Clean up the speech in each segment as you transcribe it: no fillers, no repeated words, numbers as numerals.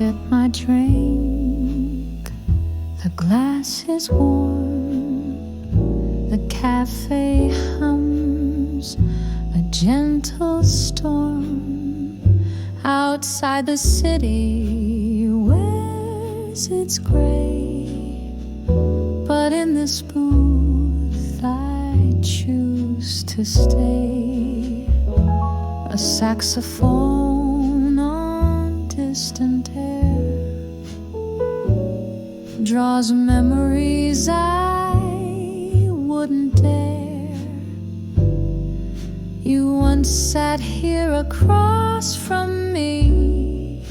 at my drink. The glass is warm, the cafe hums a gentle storm. Outside the city wears its gray, but in this booth I choose to stay. A saxophone on distant air draws memories I wouldn't dare. You once sat here across from me,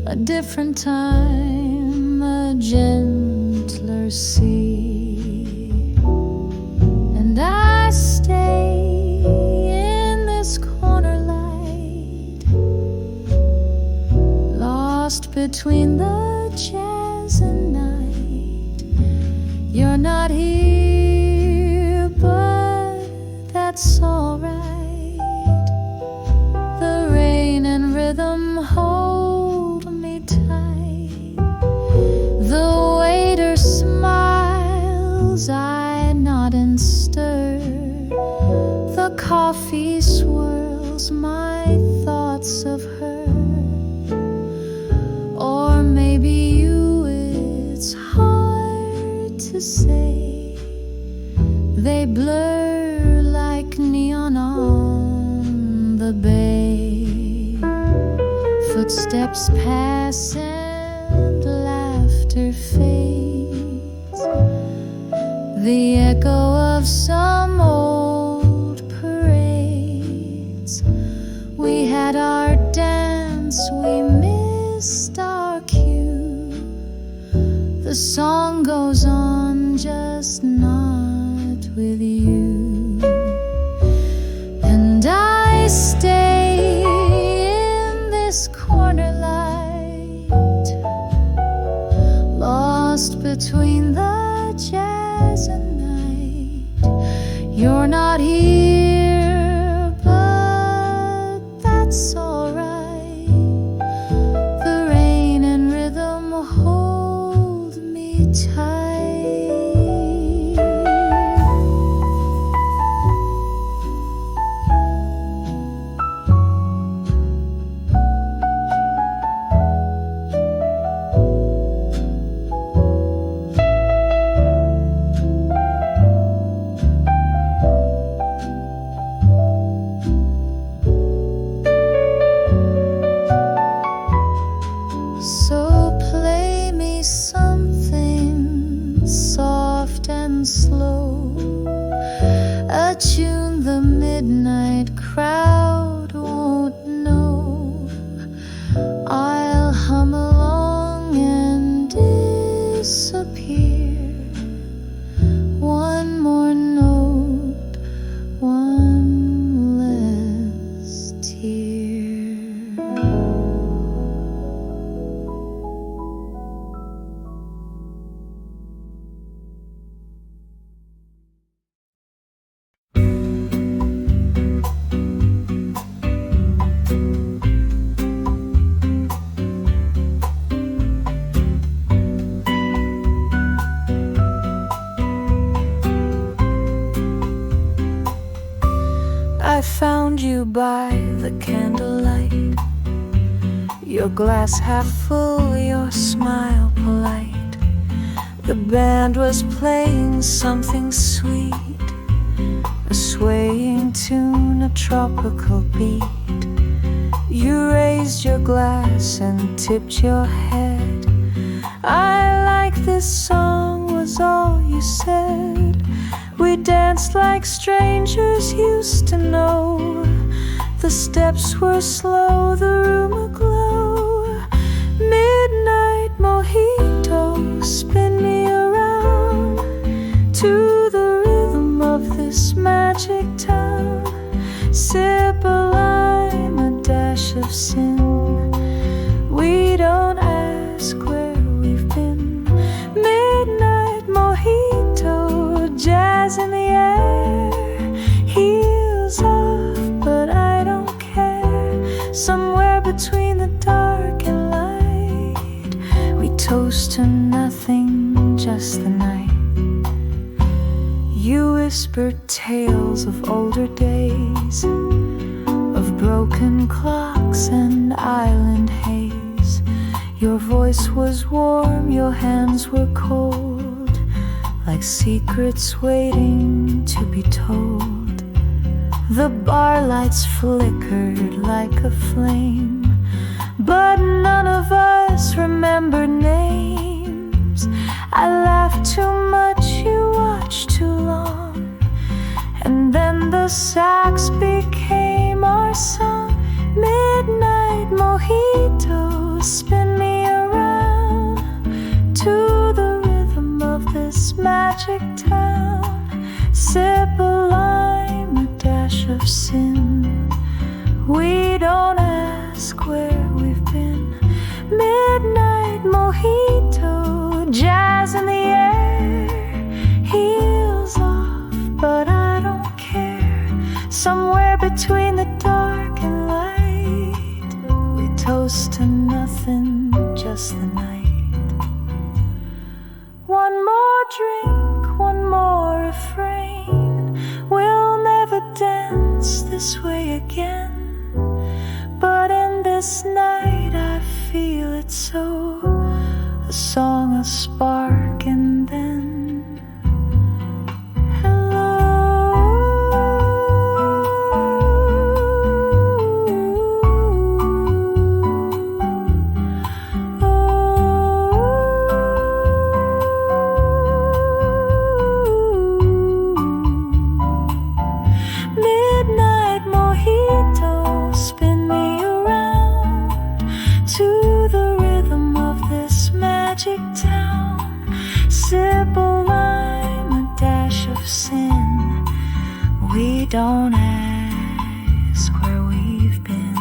a different time, a gentler sea. And I stay in this corner light, lost between the jazz and night. You're not here, but that's alright. The rain and rhythm hold me tight. The waiter smiles, I nod and stir. The coffee swirls my thoughts of her. Or maybe you, it's hard to say. They blur like neon on the bay. Footsteps pass and laughter fades. The echo of some old parades. We had our dance, we missed our cue. The song goes on, just not with you. And I stay in this corner light, lost between the jazz and night. You're not here, but that's alright. The rain and rhythm hold me tight. So play me something soft and slow, a tune the midnight crowd won't know. I'll hum along and disappear. One more note, one less tear. I found you by the candlelight, your glass half full, your smile polite. The band was playing something sweet, a swaying tune, a tropical beat. You raised your glass and tipped your head. I like this song was all you said. We danced like strangers used to know. The steps were slow, the room aglow. Midnight mojito, spin me around to the rhythm of this magic town. Sip a lime, a dash of sin. We don't ask where we've been. Midnight mojito, jazz in the air. Heels off, but I don't care. Somewhere between the dark and light, toast to nothing, just the night. You whispered tales of older days, of broken clocks and island haze. Your voice was warm, your hands were cold, like secrets waiting to be told. The bar lights flickered like a flame, but none of us remembered names. I laughed too much, you watched too long, and then the sax became our song. Midnight mojito, spin me around to the rhythm of this magic town. Sip a lime, a dash of sin. We don't ask where we've been. Midnight mojito, jazz in the air, heels off, but I don't care. Somewhere between the dark and light, we toast to nothing, just the night. One more drink, one more refrain. We'll never dance this way again, but in this night I feel it so. A song, a spark, and then don't ask where we've been.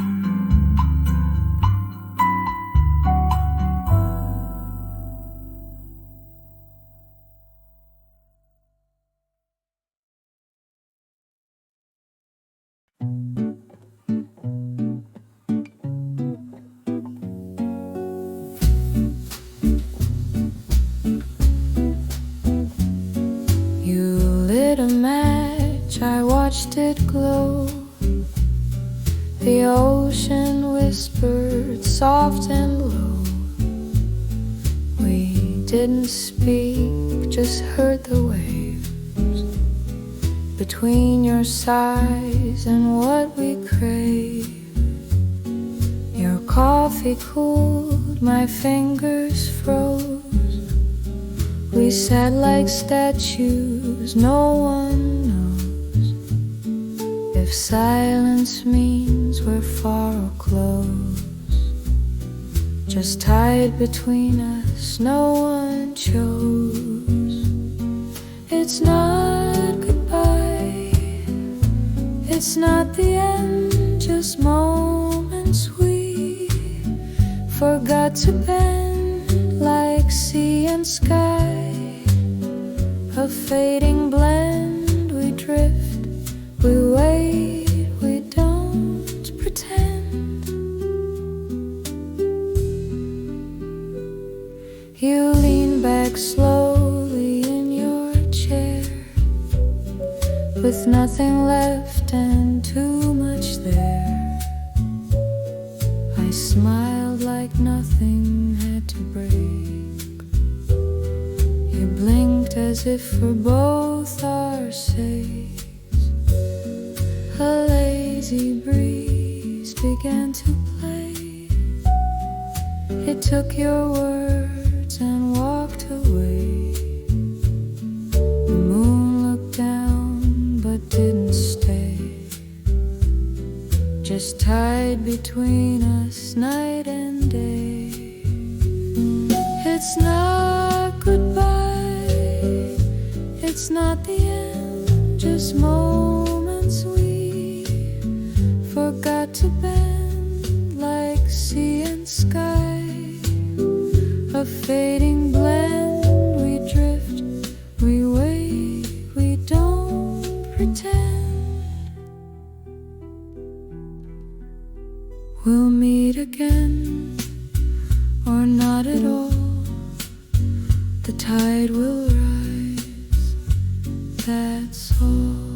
You lit a match, I watched it glow. The ocean whispered soft and low. We didn't speak, just heard the waves between your sighs and what we crave. Your coffee cooled, my fingers froze. We sat like statues, no one knows if silence means we're far or close. Just tied between us, no one chose. It's not goodbye, it's not the end, just moments we forgot to bend like sea and sky. A fading blend, we drift, we wait, we don't pretend. You lean back slowly in your chair, with nothing left and too much there. I smiled like nothing had to break. You blinked as if for both our sakes. A lazy breeze began to play. It took your words and walked away. The moon looked down but didn't stay, just tied between us night and day. It's not goodbye, it's not the end, just moments we forgot to bend like sea and sky. A fading blend, we drift, we wait, we don't pretend. We'll meet again, or not at all. the tide will rise, that's all.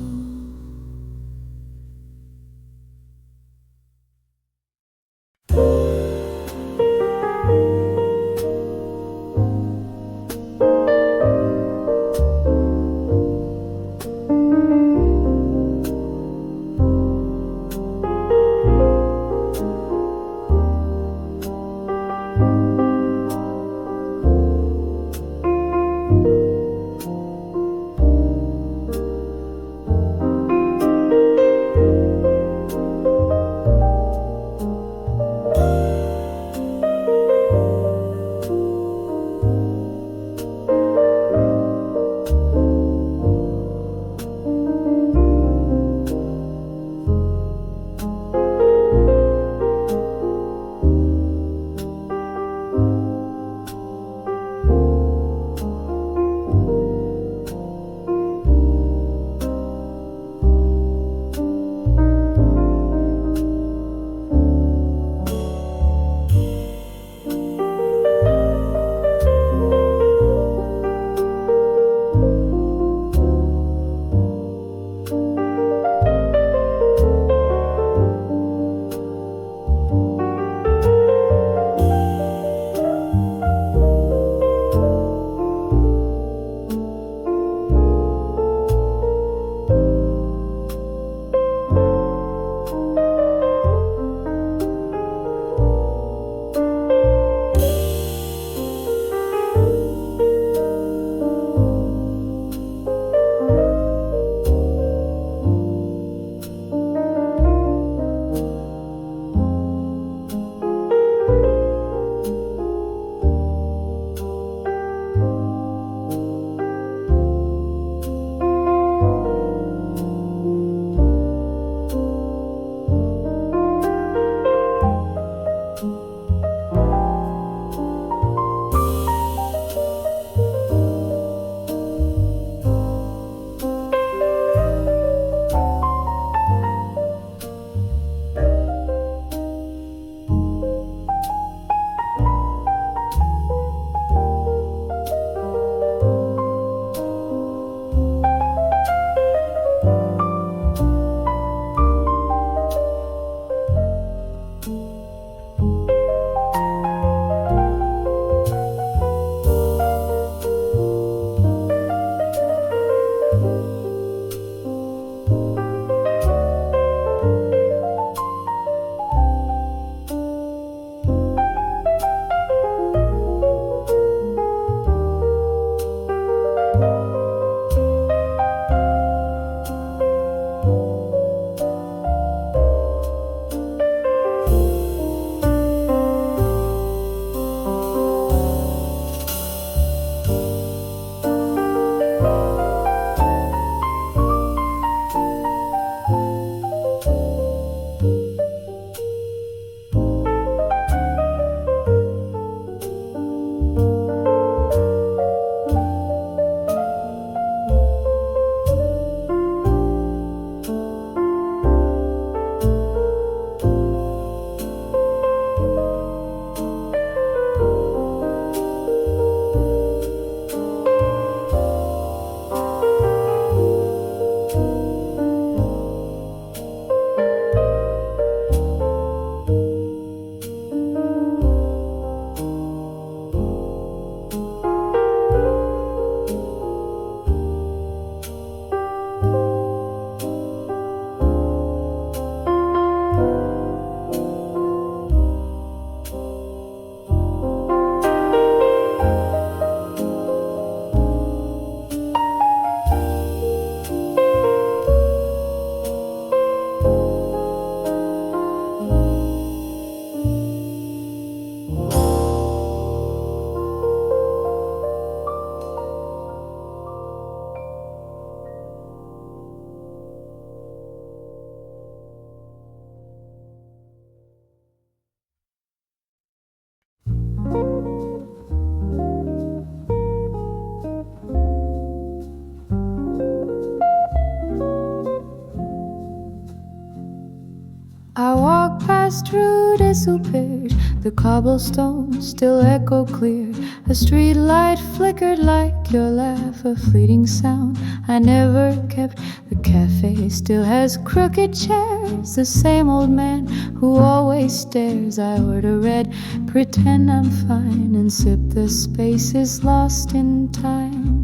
past Rue des Soupirs, the cobblestones still echo clear. A street light flickered like your laugh, a fleeting sound I never kept. The cafe still has crooked chairs, the same old man who always stares. I order red, pretend I'm fine, and sip the spaces lost in time.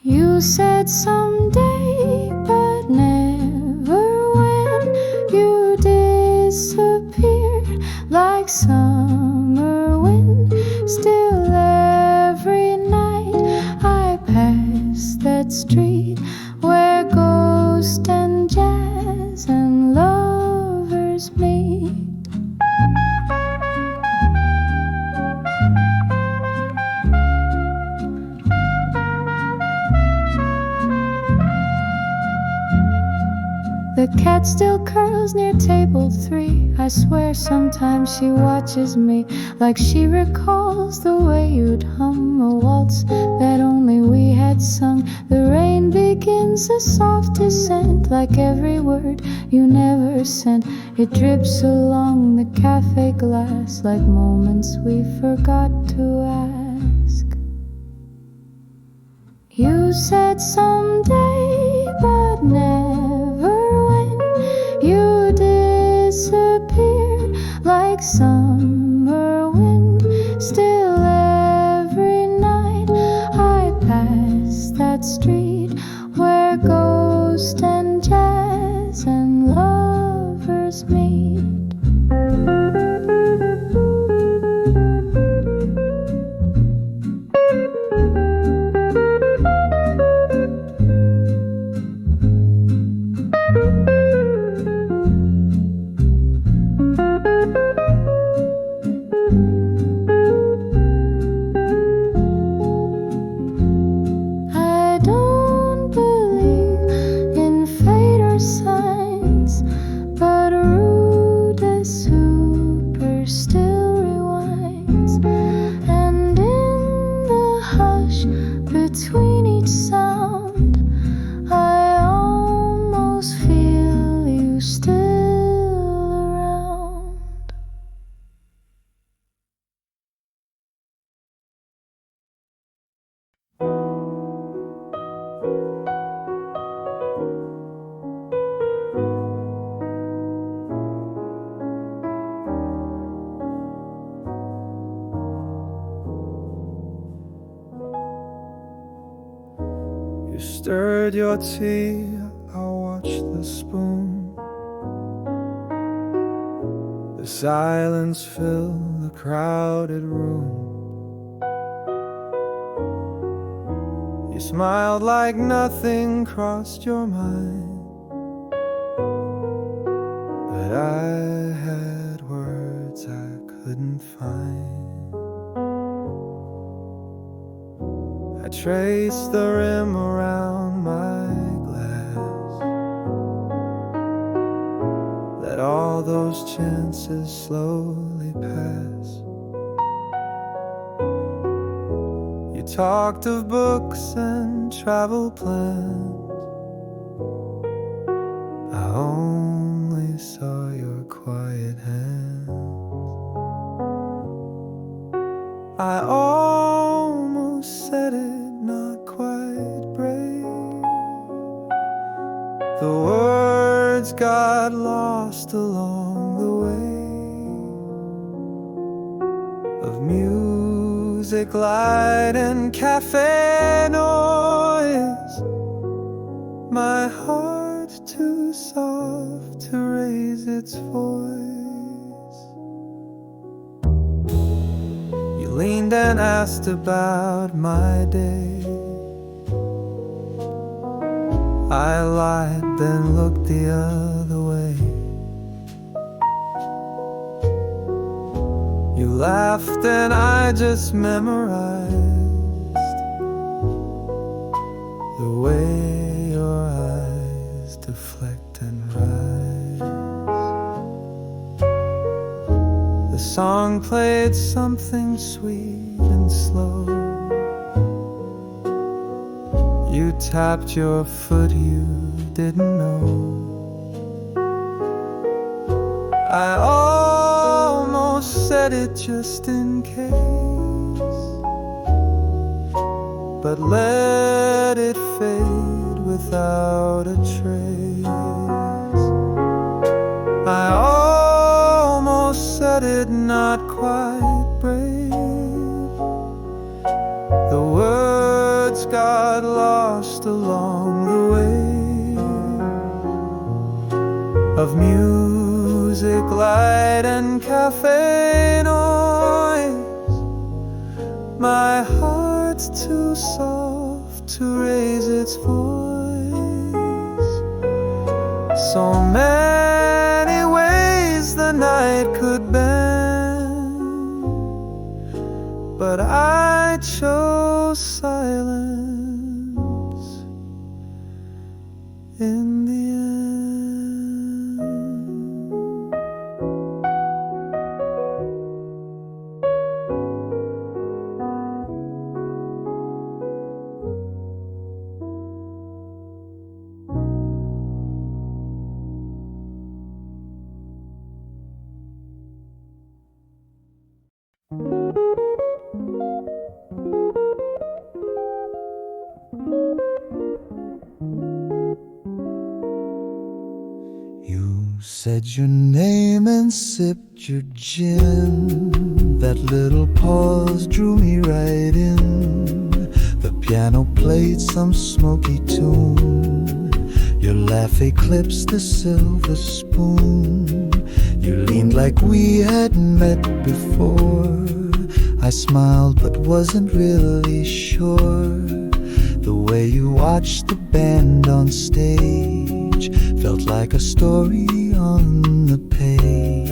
You said someday, but never when. You disappeared like summer wind. Still every night I pass that street where ghost and jazz and lovers meet. The cat still curls near table 3. I swear sometimes she watches me, like she recalls the way you'd hum a waltz that only we had sung. The rain begins a soft descent, like every word you never sent. It drips along the cafe glass like moments we forgot to ask. You said someday, but never when. You disappeared like summer wind. Still every night I pass that street where ghost and jazz and lovers meet. You stirred your tea, I watched the spoon. The silence filled the crowded room. You smiled like nothing crossed your mind, but I had words I couldn't find. I traced the rim around my glass, let all those chances slowly pass. You talked of books and travel plans, I only saw your quiet hands. I almost said it, not quite brave. The words got lost along the way of music, light, and cafe noise. My heart too soft to raise its voice. You leaned and asked about my day. I lied, then looked the other way. You laughed and I just memorized the way your eyes deflect and rise. The song played something sweet and slow. You tapped your foot, you didn't know. I almost said it just in case, but let it fade without a trace. I almost said it not quite brave. The words got lost along the way of music, light, and cafe noise. My heart's too soft to raise its voice. So many ways the night could bend, but I chose silence in the end. You said your name and sipped your gin. That little pause drew me right in. The piano played some smoky tune. Your laugh eclipsed the silver spoon. You leaned like we had met before. I smiled but wasn't really sure. The way you watched the band on stage felt like a story on the page.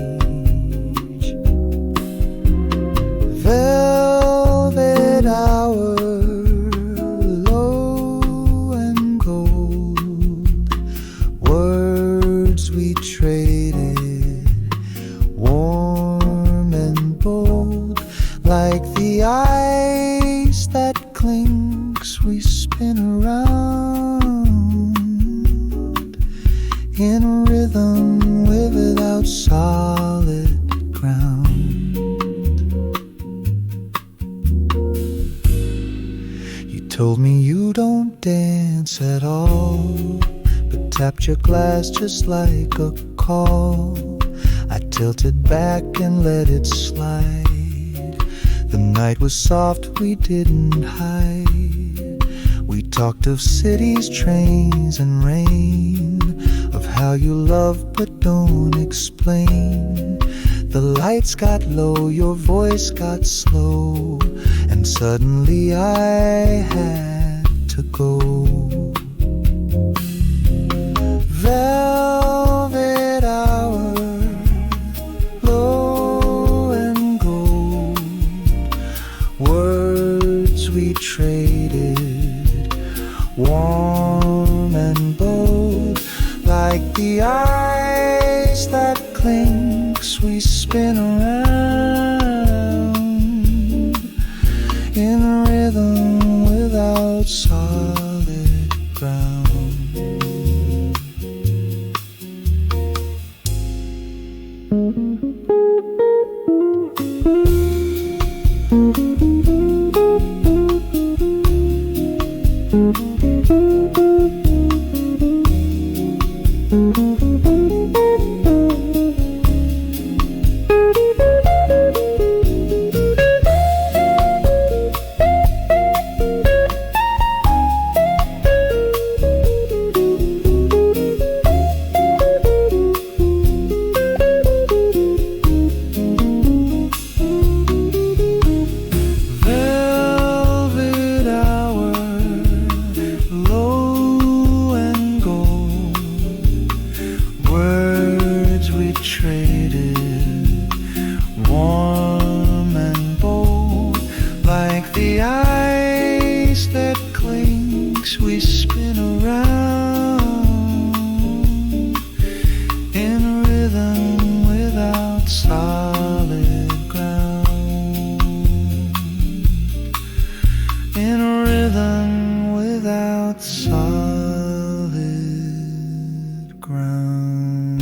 Velvet hour, low and gold. Words we traded, warm and bold. Like the ice that clinks, we spin around in rhythm without solid ground. You told me you don't dance at all, but tapped your glass just like a call. I tilted back and let it slide. The night was soft, we didn't hide. We talked of cities, trains, and rain, of how you love but don't explain. The lights got low, your voice got slow, and suddenly I had to go. Velvet hour, low and gold. Words we traded, warm and bold. Like the ice that clinks, we spin around in rhythm without solid ground. Solid. ground.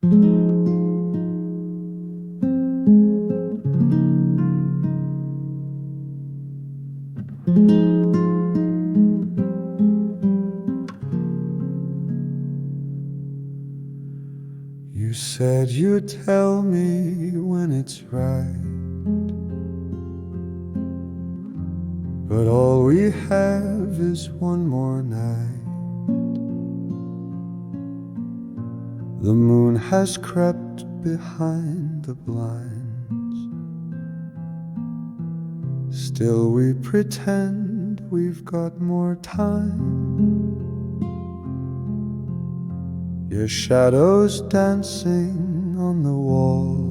You said you'd tell me when it's right, but all we have is one more night. The moon has crept behind the blinds. Still we pretend we've got more time. Your shadow's dancing on the wall,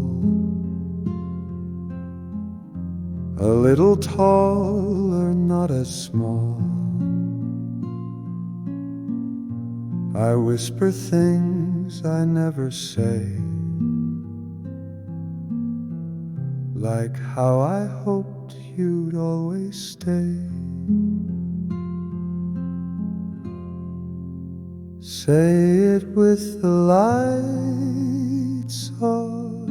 a little taller, not as small. I whisper things I never say, like how I hoped you'd always stay. Say it with the lights off,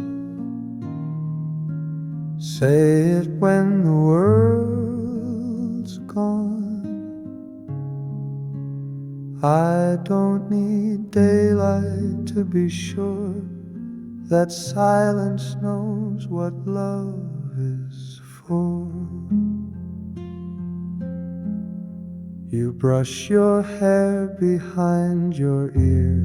say it when the world's gone. I don't need daylight to be sure that silence knows what love is for. You brush your hair behind your ear,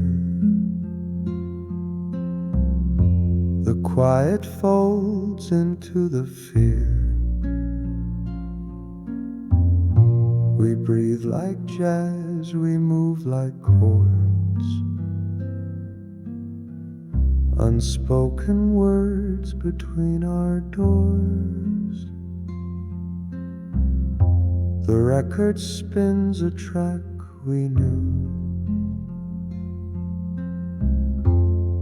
the quiet folds into the fear. We breathe like jazz, we move like chords, unspoken words between our doors. The record spins a track we knew,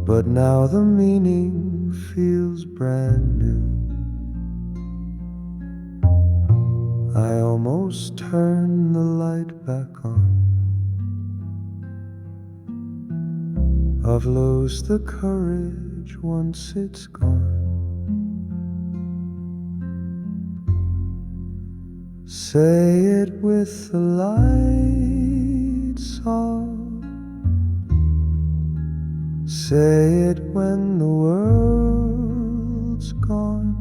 but now the meaning feels brand new. I almost turn the light back on. I've lost the courage once it's gone. Say it with the lights off, say it when the world's gone.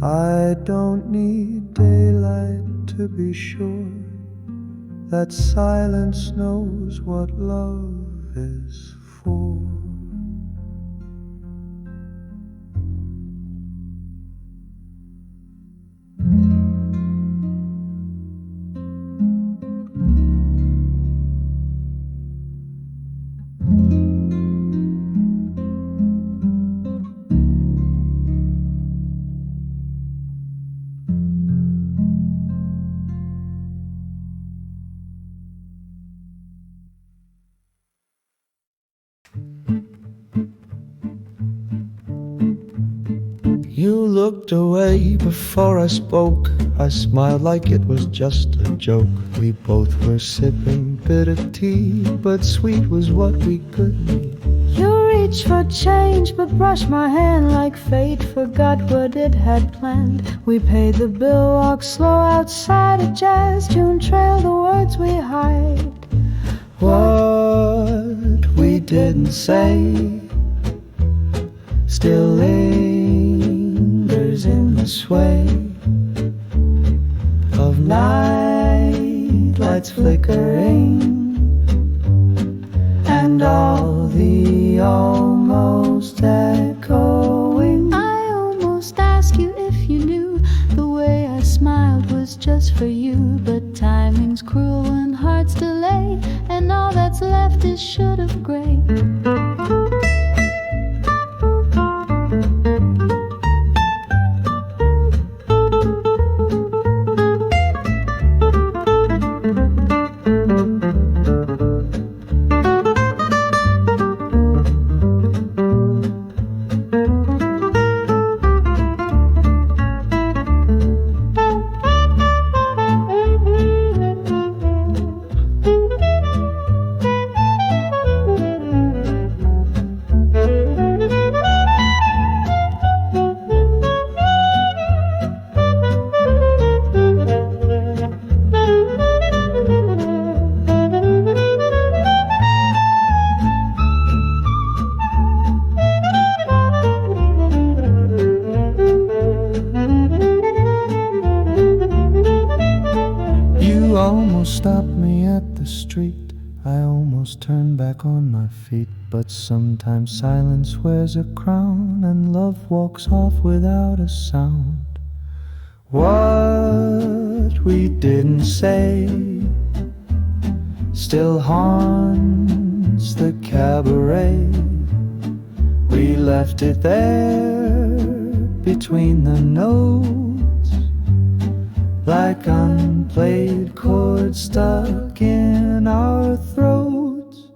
I don't need daylight to be sure that silence knows what love is for. You looked away before I spoke. I smiled like it was just a joke. We both were sipping bitter tea, but sweet was what we could be. You reached for change but brushed my hand like fate forgot what it had planned. We paid the bill, walked slow outside a jazz tune, trailed the words we hide. What we didn't say still lingers in the sway of night lights flickering, and all the almost echoing. I almost asked you if you knew the way I smiled was just for you, but timing's cruel when hearts delay, and all that's left is should have gray. street, I almost turned back on my feet. But sometimes silence wears a crown, and love walks off without a sound. What we didn't say still haunts the cabaret. We left it there between the notes, like unplayed chords stuck in our throats.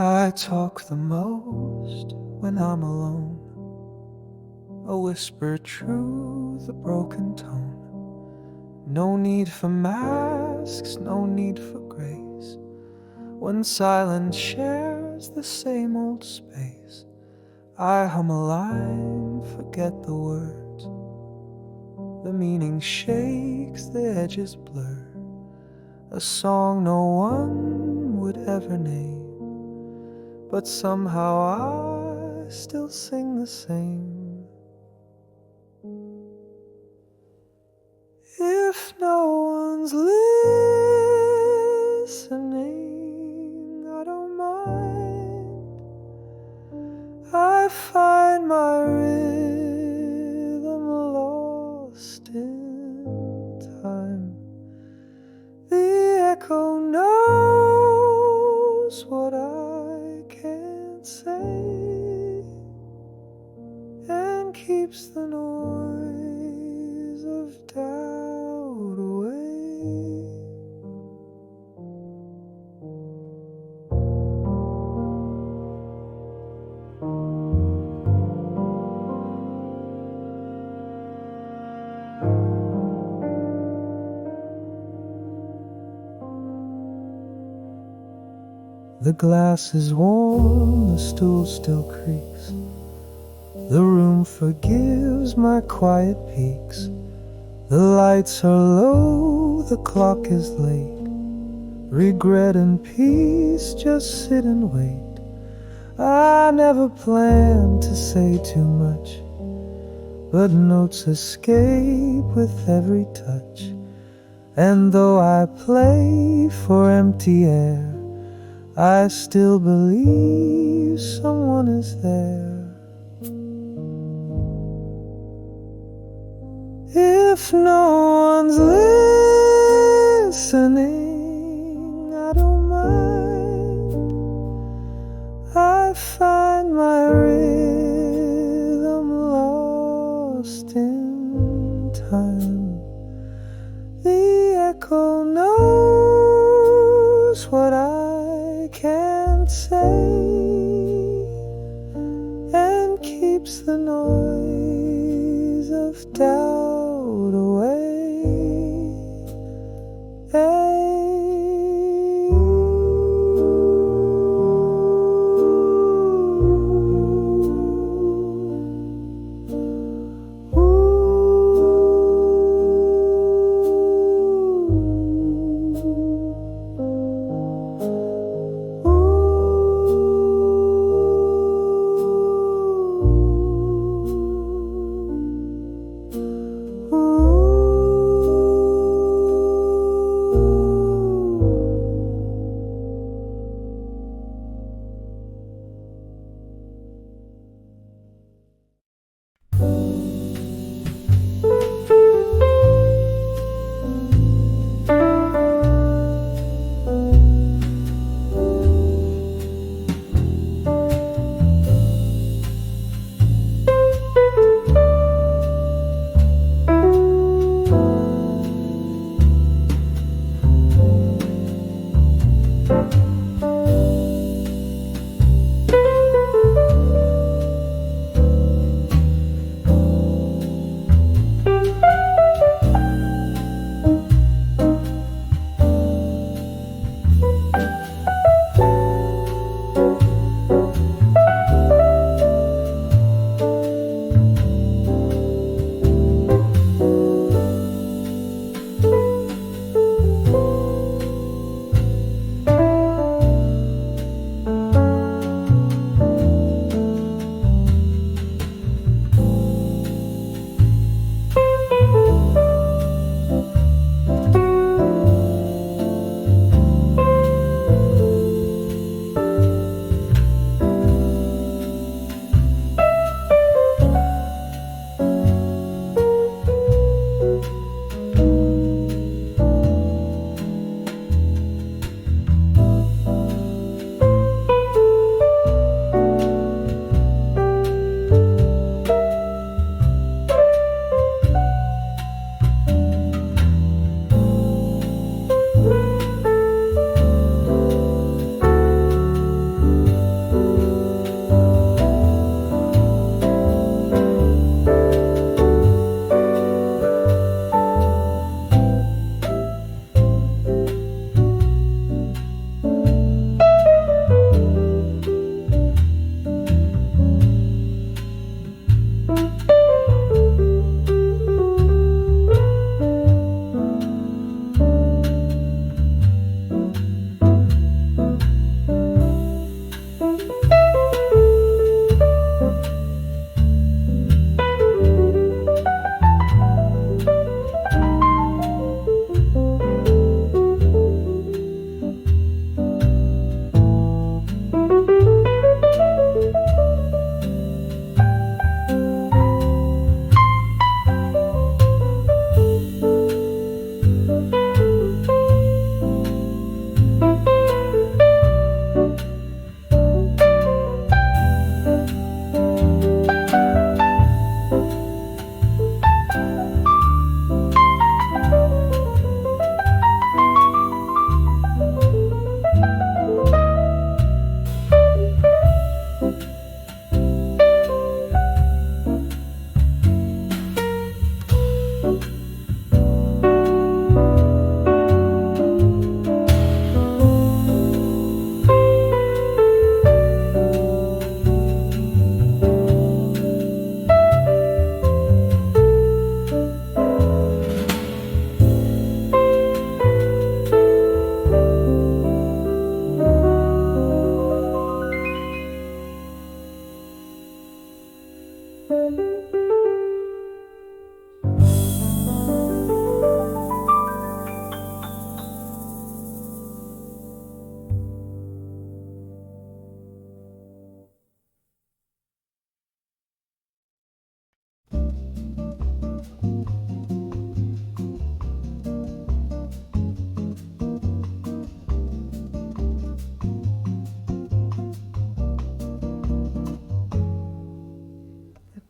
I talk the most when I'm alone, a whispered truth, a broken tone. No need for masks, no need for grace. When silence shares the same old space, I hum a line, forget the words. The meaning shakes, the edges blur. A song no one would ever name, but somehow I still sing the same. If no one's listening, I don't mind. I find my rhythm lost in time. echo knows what I can't say and keeps the noise of doubt away. The glass is warm, the stool still creaks. The room forgives my quiet peaks. The lights are low, the clock is late. Regret and peace just sit and wait. I never planned to say too much, but notes escape with every touch. And though I play for empty air, I still believe someone is there. If no one's listening, I don't mind. I find my rhythm lost in time. The echo knows what I can't say and keeps the noise of doubt away. Hey.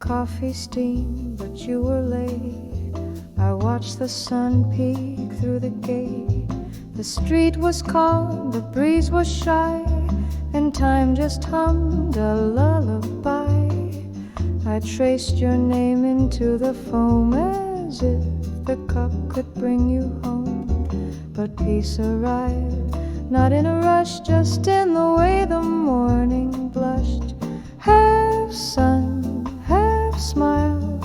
coffee steam, but you were late. I watched the sun peek through the gate. The street was calm, the breeze was shy, and time just hummed a lullaby. I traced your name into the foam as if the cup could bring you home. But peace arrived, not in a rush, just in the way the morning blushed. Half sun, half smile,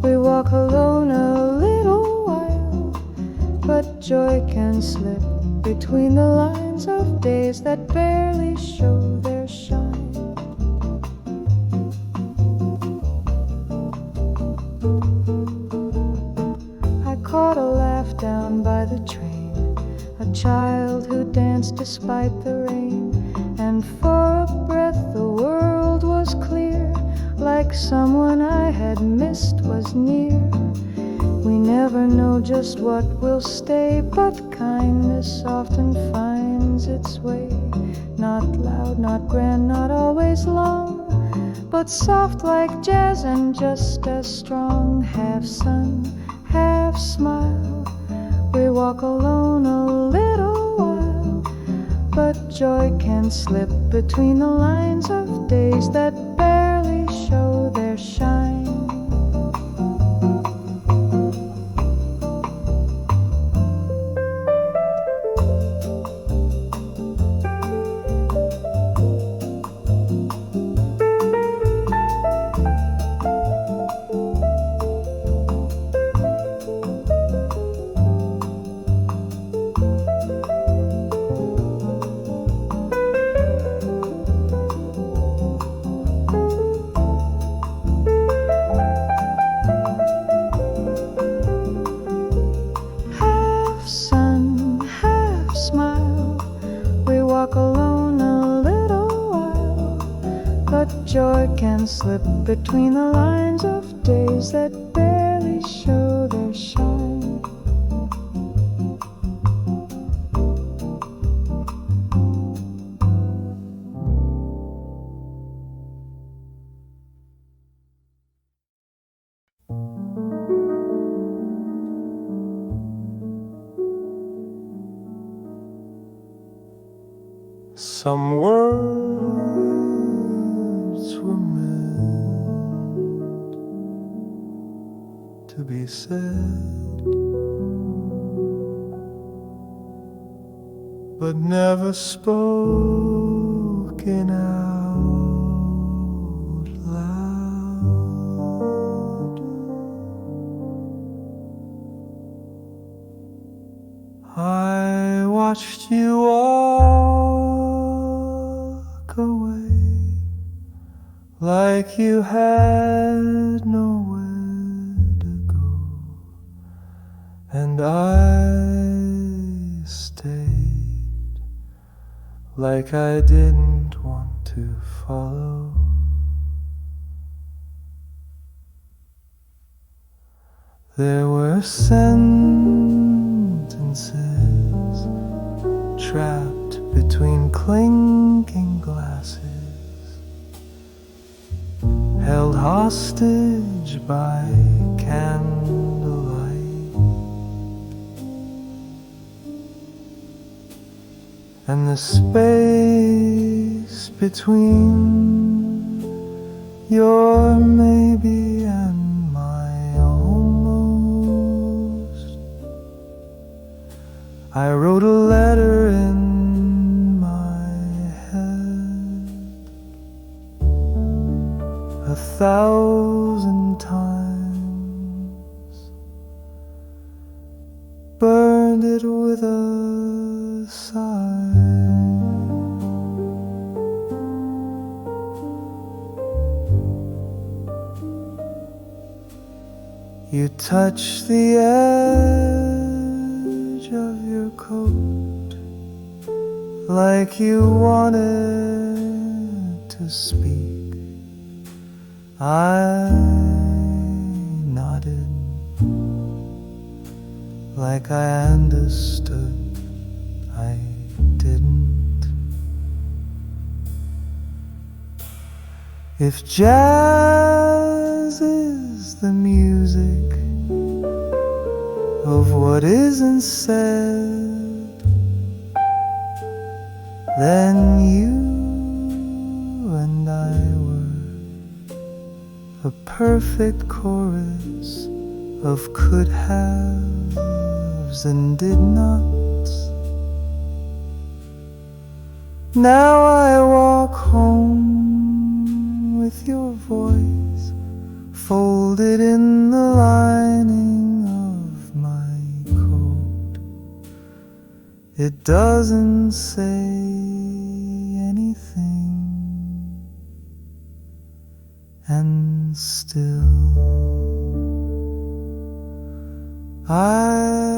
we walk alone a little while, but joy can slip between the lines of days that barely show their shine. I caught a laugh down by the train, a child who danced despite the rain, and for a breath the world was clear, like someone I had missed was near. We never know just what will stay, but kindness often finds its way. Not loud, not grand, not always long, but soft like jazz and just as strong. Half sun, half smile, we walk alone a little while, but joy can slip between the lines of days that barely show their shine. Joy can slip between the lines of days that barely show their shine. Some words were meant to be said, but never spoken out loud. I watched you walk away like you had nowhere to go, and I stayed like I didn't want to follow. There were sentences trapped between clinking glasses, held hostage by candlelight, and the space between your maybe and my almost. I wrote a letter in my head 1,000 times, burned it with a sigh. You touch the edge of your coat like you wanted to speak. I nodded like I understood. I didn't. If jazz is the music of what isn't said. Then you and I were a perfect chorus of could haves and did nots. Now I walk home with your voice folded in the lining of my coat. It doesn't say anything, and still I